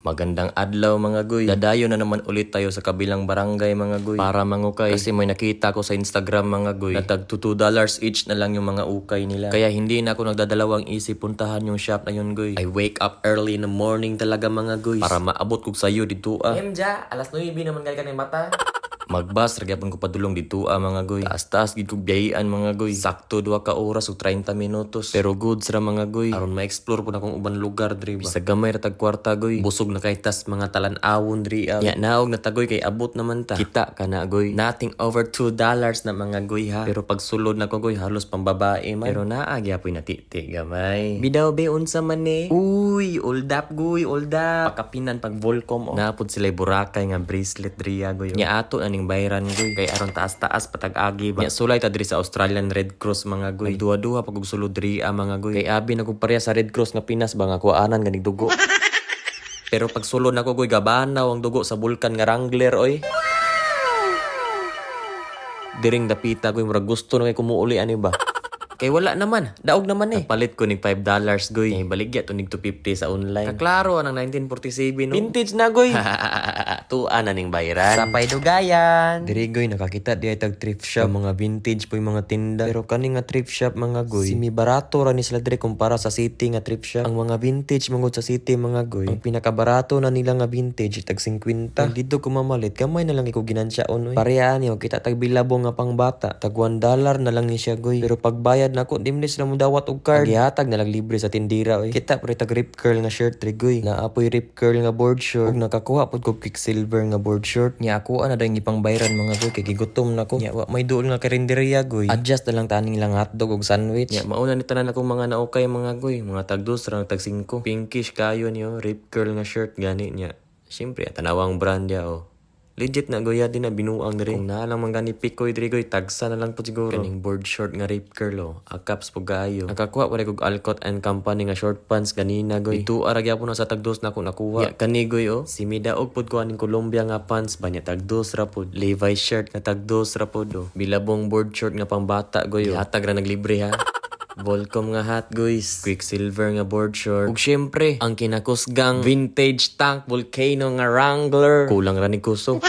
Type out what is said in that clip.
Magandang adlaw mga goy. Dadayo na naman ulit tayo sa kabilang barangay mga goy para mangukay. Kasi may nakita ko sa Instagram mga goy na tag $2 each na lang yung mga ukay nila. Kaya hindi na ako nagdadalawang isip puntahan yung shop na yun goy. I wake up early in the morning talaga mga goy para maabot ko sayo dito Emja, alas 9 naman kaya ka ng mata. Magbas, ragyapon ko padulong dito mga goy. Taas-taas gid kog biyayaan mga goy. Sakto 2 ka oras o 30 minutos. Pero good ra mga goy. Aron ma-explore po na kung uban lugar diri ba. Sa gamay ra tag kwarta goy. Busog na kay tas mga talan-awon diri. Ya naog na tagoy kay abot naman ta. Kita ka na goy. Nothing over $2 na mga goy ha. Pero pag sulod na ko goy halos pambabae man. Pero naa gyapon natiti gamay. Bidaw be unsa man eh. Uy, old up goy, old up. Pakapinan pag Volcom napod sila Boracay nga bracelet diri goy. Nya ato na ning bayran goy. Kay aron taas-taas patag agi ba. Nya sulay ta diri sa Australian Red Cross mga goy. Duha-duha pag sulod diri mga goy. Kay abi na kog pareha sa Red Cross nga Pinas ba nga kuanan ganing dugo. Pero pag sulod na ko goy gabanaw ang dugo sa bulkan nga Wrangler oy. Diring dapita ko murag gusto na kay kumuuli ani ba. Kay wala naman, daog naman eh. Palit ko ning $5 goy. Kay baligya to ning 250 sa online. Kaklaro anang 1947 no. Vintage na goy. Tuan na ning bayran. Sapay dugayan. Diri goy nakakita di ay tag thrift shop mga vintage po yung mga tinda. Pero kani nga thrift shop mga goy. Simi barato ra ni sila diri kumpara sa city nga thrift shop. Ang mga vintage mangod sa city mga goy. Ang pinakabarato na nila nga vintage tag 50. Ang dito ko mamalit gamay na lang iko ginansyaon oy. Pareha niyo kita tag bilabong nga pangbata. Tag $1 na lang ni siya goy. Pero pagbayad nako dimnis na mo dawat og card. Gihatag na lang libre sa tindira oy. Kita pre tag rip curl nga shirt rigoy. Naapoy rip curl nga board short. Ug nakakuha pud ko quicksilver nga board short. Nya ako ana dayong ipang bayran mga goy kay gigutom nako. Nya wa may duol nga karinderya goy. Adjust na lang taning lang hotdog ug sandwich. Nya mauna ni tanan akong mga naukay mga goy. Mga tag 2 ra tag 5. Pinkish kayo niyo rip curl nga shirt gani nya. Siyempre tanawang brand ya oh. Legit na goya din na binuang diri. Kung naalang man gani pikoy diri goy tagsa na lang po siguro. Kaning board short nga rip curl oh. Akaps po gayo. Nakakuha pa rin kog Alcott and Company nga short pants ganina goy. Ito aragya po na sa tagdos na ako nakuha. Ya kani goy oh. Si Midaog pod ko aning Columbia nga pants banya tagdos ra pod. Levi's shirt nga tagdos ra pod oh. Bilabong board short nga pangbata goy oh. Hatag ra naglibre ha. Volcom nga hat guys, Quicksilver nga board short. Ug syempre, ang kinakusgang vintage tank volcano nga Wrangler. Kulang ra ni kuso.